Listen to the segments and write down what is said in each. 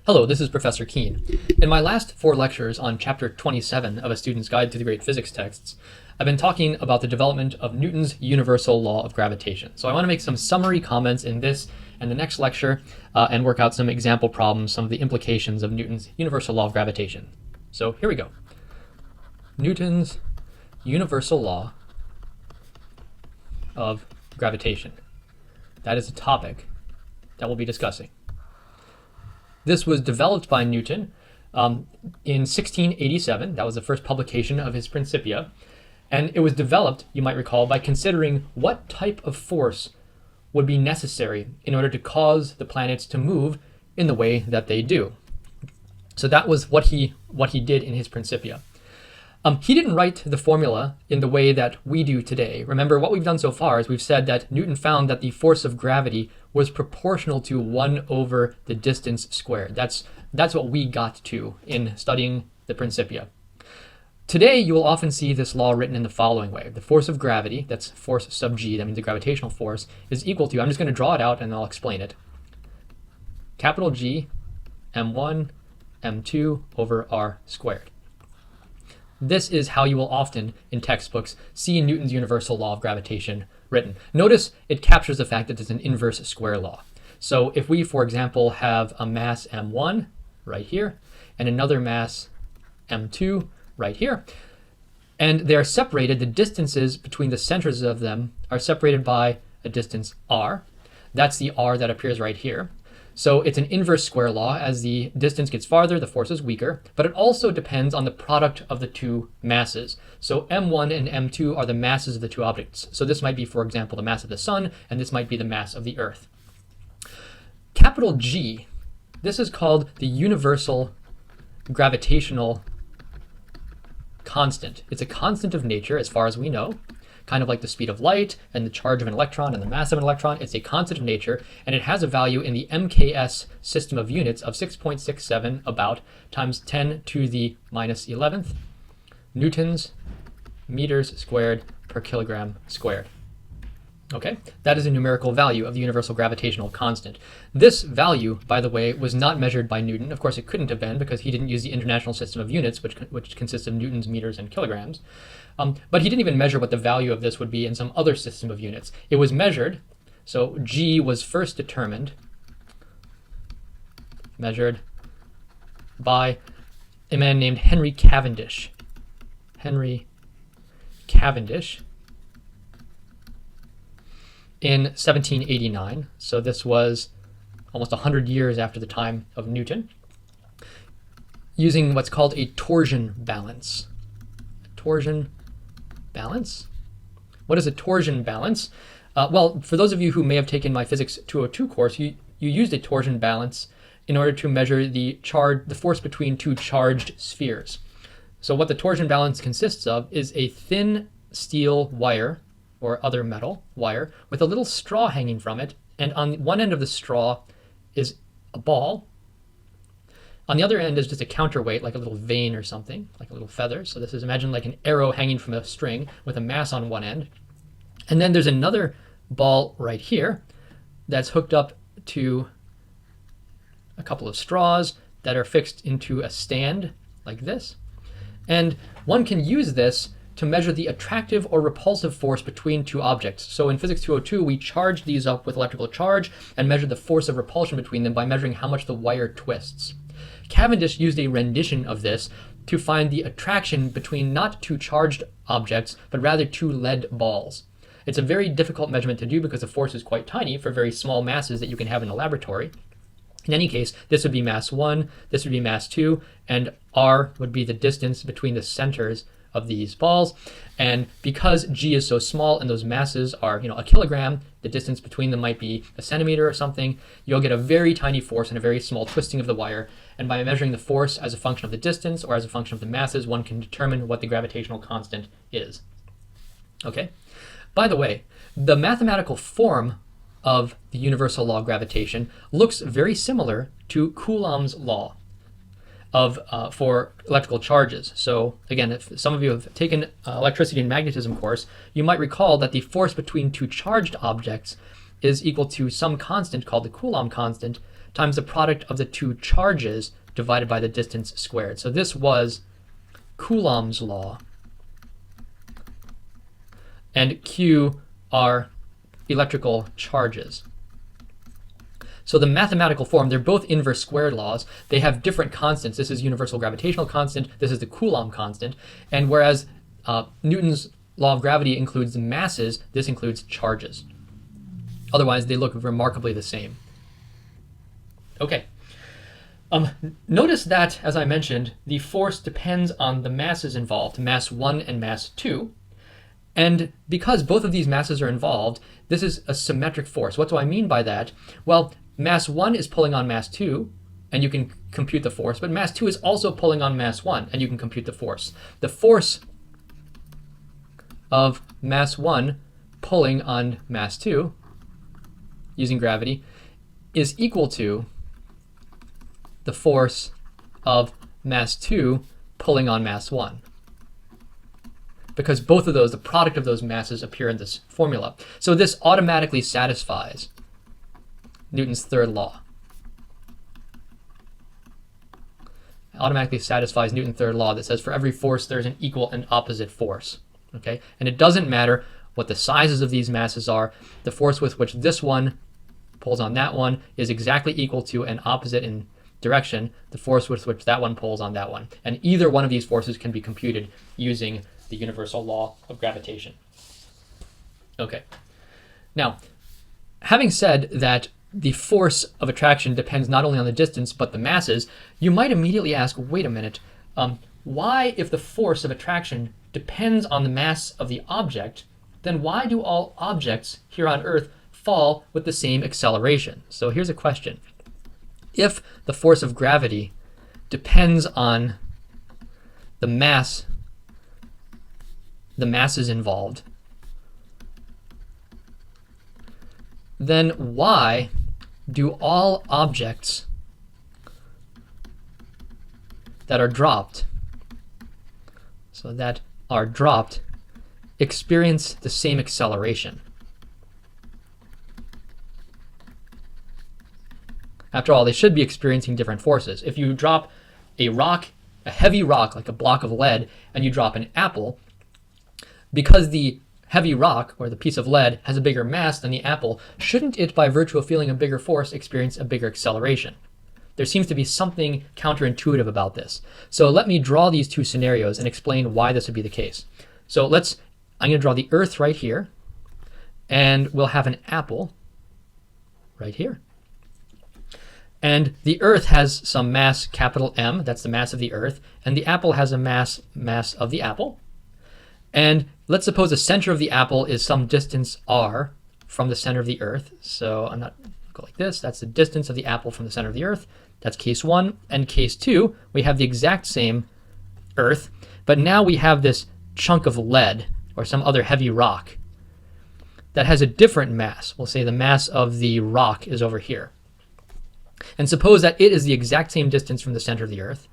Hello, this is Professor Kuehn. In my last 4 lectures on Chapter 27 of A Student's Guide to the Great Physics texts, I've been talking about the development of Newton's universal law of gravitation. So I want to make some summary comments in this and the next lecture and work out some example problems, some of the implications of Newton's universal law of gravitation. So here we go. Newton's universal law of gravitation. That is a topic that we'll be discussing. This was developed by Newton in 1687. That was the first publication of his Principia. And it was developed, you might recall, by considering what type of force would be necessary in order to cause the planets to move in the way that they do. So that was what he did in his Principia. He didn't write the formula in the way that we do today. Remember, what we've done so far is we've said that Newton found that the force of gravity was proportional to 1 over the distance squared. That's what we got to in studying the Principia. Today, you will often see this law written in the following way. The force of gravity, that's force sub g, that means the gravitational force, is equal to, I'm just going to draw it out and I'll explain it, capital G m1 m2 over r squared. This is how you will often, in textbooks, see Newton's universal law of gravitation written. Notice it captures the fact that it's an inverse square law. So if we, for example, have a mass m1 right here and another mass m2 right here, and they're separated, the distances between the centers of them are separated by a distance r. That's the r that appears right here. So it's an inverse square law. As the distance gets farther, the force is weaker, but it also depends on the product of the two masses. So m1 and m2 are the masses of the two objects. So this might be, for example, the mass of the sun, and this might be the mass of the earth. Capital G, this is called the universal gravitational constant. It's a constant of nature as far as we know. Kind of like the speed of light and the charge of an electron and the mass of an electron. It's a constant of nature, and it has a value in the MKS system of units of 6.67 about times 10 to the minus 11th newtons meters squared per kilogram squared. Okay, that is a numerical value of the universal gravitational constant. This value, by the way, was not measured by Newton. Of course, it couldn't have been because he didn't use the international system of units, which consists of newtons, meters, and kilograms. But he didn't even measure what the value of this would be in some other system of units. It was measured, so G was first measured by a man named Henry Cavendish. Henry Cavendish in 1789. So this was almost 100 years after the time of Newton, using what's called a torsion balance. Torsion balance? What is a torsion balance? Well, for those of you who may have taken my Physics 202 course, you used a torsion balance in order to measure the force between two charged spheres. So what the torsion balance consists of is a thin steel wire or other metal wire with a little straw hanging from it, and on one end of the straw is a ball. On the other end is just a counterweight, like a little vane or something, like a little feather. So this is, imagine like an arrow hanging from a string with a mass on one end. And then there's another ball right here that's hooked up to a couple of straws that are fixed into a stand like this. And one can use this to measure the attractive or repulsive force between two objects. So in Physics 202, we charge these up with electrical charge and measure the force of repulsion between them by measuring how much the wire twists. Cavendish used a rendition of this to find the attraction between not two charged objects, but rather two lead balls. It's a very difficult measurement to do because the force is quite tiny for very small masses that you can have in a laboratory. In any case, this would be mass 1, this would be mass 2, and r would be the distance between the centers of these balls. And because G is so small and those masses are, a kilogram, the distance between them might be a centimeter or something, you'll get a very tiny force and a very small twisting of the wire. And by measuring the force as a function of the distance or as a function of the masses, one can determine what the gravitational constant is. Okay? By the way, the mathematical form of the universal law of gravitation looks very similar to Coulomb's law for electrical charges. So again, if some of you have taken electricity and magnetism course, you might recall that the force between two charged objects is equal to some constant called the Coulomb constant times the product of the two charges divided by the distance squared. So this was Coulomb's law, and Q are electrical charges. So the mathematical form, they're both inverse squared laws. They have different constants. This is universal gravitational constant. This is the Coulomb constant. And whereas Newton's law of gravity includes masses, this includes charges. Otherwise, they look remarkably the same. Okay. Notice that, as I mentioned, the force depends on the masses involved, mass 1 and mass 2. And because both of these masses are involved, this is a symmetric force. What do I mean by that? Well, mass 1 is pulling on mass 2, and you can compute the force, but mass 2 is also pulling on mass 1, and you can compute the force. The force of mass 1 pulling on mass 2 using gravity is equal to the force of mass 2 pulling on mass 1. Because both of those, the product of those masses, appear in this formula. So this automatically satisfies Newton's third law. It automatically satisfies Newton's third law that says for every force there's an equal and opposite force. Okay? And it doesn't matter what the sizes of these masses are. The force with which this one pulls on that one is exactly equal to and opposite in direction the force with which that one pulls on that one. And either one of these forces can be computed using the universal law of gravitation. Okay. Now, having said that the force of attraction depends not only on the distance but the masses, you might immediately ask, wait a minute, why, if the force of attraction depends on the mass of the object, then why do all objects here on Earth fall with the same acceleration? So here's a question. If the force of gravity depends on the masses involved, then why do all objects that are dropped, experience the same acceleration? After all, they should be experiencing different forces. If you drop a rock, a heavy rock like a block of lead, and you drop an apple, because the heavy rock, or the piece of lead, has a bigger mass than the apple, shouldn't it, by virtue of feeling a bigger force, experience a bigger acceleration? There seems to be something counterintuitive about this. So let me draw these two scenarios and explain why this would be the case. So I'm going to draw the Earth right here, and we'll have an apple right here. And the Earth has some mass, capital M, that's the mass of the Earth, and the apple has a mass of the apple. And let's suppose the center of the apple is some distance r from the center of the Earth. So I'm not go like this. That's the distance of the apple from the center of the Earth. That's case 1. And case 2, we have the exact same Earth, but now we have this chunk of lead or some other heavy rock that has a different mass. We'll say the mass of the rock is over here. And suppose that it is the exact same distance from the center of the Earth,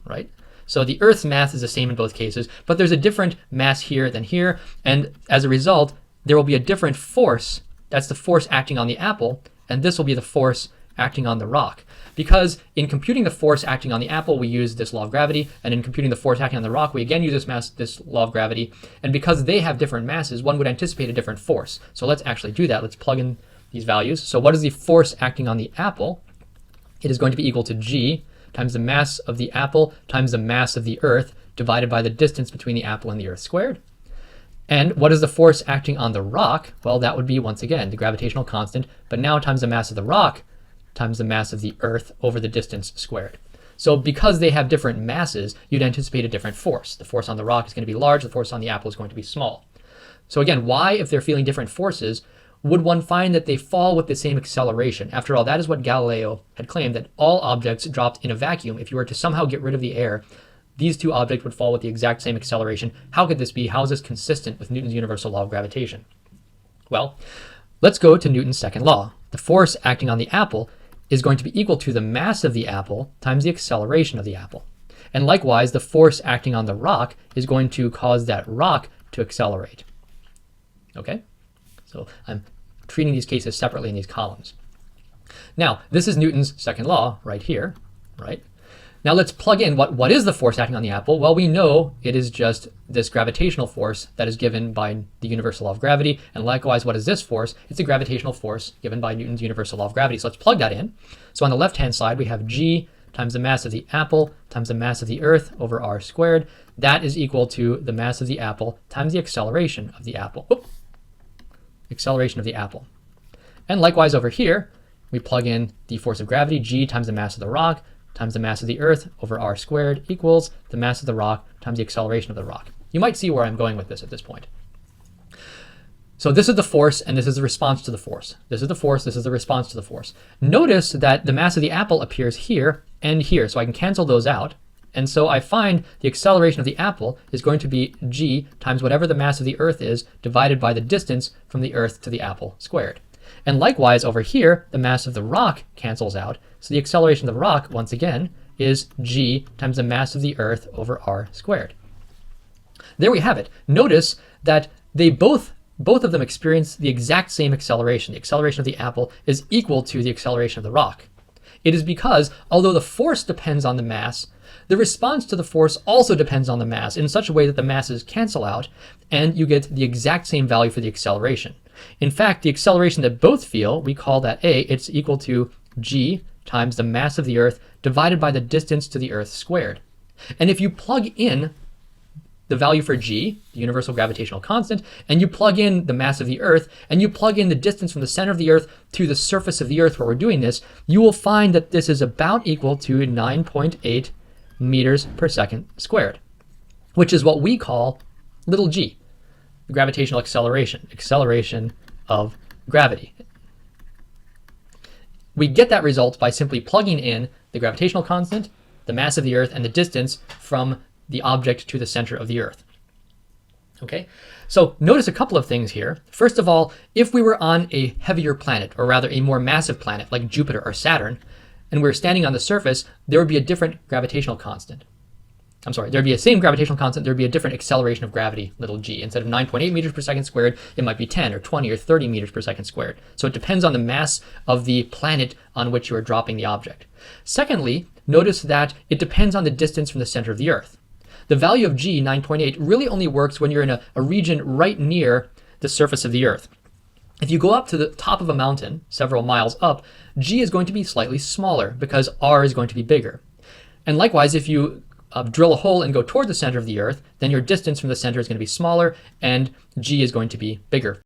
right? So the Earth's mass is the same in both cases, but there's a different mass here than here, and as a result, there will be a different force. That's the force acting on the apple, and this will be the force acting on the rock. Because in computing the force acting on the apple, we use this law of gravity, and in computing the force acting on the rock, we again use this law of gravity, and because they have different masses, one would anticipate a different force. So let's actually do that. Let's plug in these values. So what is the force acting on the apple? It is going to be equal to g times the mass of the apple times the mass of the Earth divided by the distance between the apple and the Earth squared. And what is the force acting on the rock? Well, that would be, once again, the gravitational constant, but now times the mass of the rock times the mass of the Earth over the distance squared. So because they have different masses, you'd anticipate a different force. The force on the rock is going to be large, the force on the apple is going to be small. So again, why, if they're feeling different forces, would one find that they fall with the same acceleration? After all, that is what Galileo had claimed, that all objects dropped in a vacuum, if you were to somehow get rid of the air, these two objects would fall with the exact same acceleration. How could this be? How is this consistent with Newton's universal law of gravitation? Well, let's go to Newton's second law. The force acting on the apple is going to be equal to the mass of the apple times the acceleration of the apple. And likewise, the force acting on the rock is going to cause that rock to accelerate. Okay? So I'm treating these cases separately in these columns. Now, this is Newton's second law right here, right? Now let's plug in what is the force acting on the apple? Well, we know it is just this gravitational force that is given by the universal law of gravity. And likewise, what is this force? It's a gravitational force given by Newton's universal law of gravity. So let's plug that in. So on the left-hand side, we have g times the mass of the apple times the mass of the Earth over r squared. That is equal to the mass of the apple times the acceleration of the apple. Whoop. Acceleration of the apple. And likewise over here, we plug in the force of gravity, g times the mass of the rock times the mass of the Earth over r squared equals the mass of the rock times the acceleration of the rock. You might see where I'm going with this at this point. So this is the force, and this is the response to the force. This is the force, this is the response to the force. Notice that the mass of the apple appears here and here, so I can cancel those out. And so I find the acceleration of the apple is going to be g times whatever the mass of the Earth is divided by the distance from the Earth to the apple squared. And likewise over here, the mass of the rock cancels out. So the acceleration of the rock, once again, is g times the mass of the Earth over r squared. There we have it. Notice that they both of them experience the exact same acceleration. The acceleration of the apple is equal to the acceleration of the rock. It is because, although the force depends on the mass, the response to the force also depends on the mass in such a way that the masses cancel out, and you get the exact same value for the acceleration. In fact, the acceleration that both feel, we call that a. It's equal to g times the mass of the Earth divided by the distance to the Earth squared. And if you plug in the value for g, the universal gravitational constant, and you plug in the mass of the Earth, and you plug in the distance from the center of the Earth to the surface of the Earth where we're doing this, you will find that this is about equal to 9.8 meters per second squared, which is what we call little g, the gravitational acceleration of gravity. We get that result by simply plugging in the gravitational constant, the mass of the Earth, and the distance from the object to the center of the Earth. Okay, so notice a couple of things here. First of all, if we were on a heavier planet, or rather a more massive planet like Jupiter or Saturn, and we're standing on the surface, there would be a different gravitational constant. I'm sorry, there'd be the same gravitational constant, there'd be a different acceleration of gravity, little g. Instead of 9.8 meters per second squared, it might be 10 or 20 or 30 meters per second squared. So it depends on the mass of the planet on which you are dropping the object. Secondly, notice that it depends on the distance from the center of the Earth. The value of g, 9.8, really only works when you're in a region right near the surface of the Earth. If you go up to the top of a mountain, several miles up, g is going to be slightly smaller because r is going to be bigger. And likewise, if you drill a hole and go toward the center of the Earth, then your distance from the center is going to be smaller and g is going to be bigger.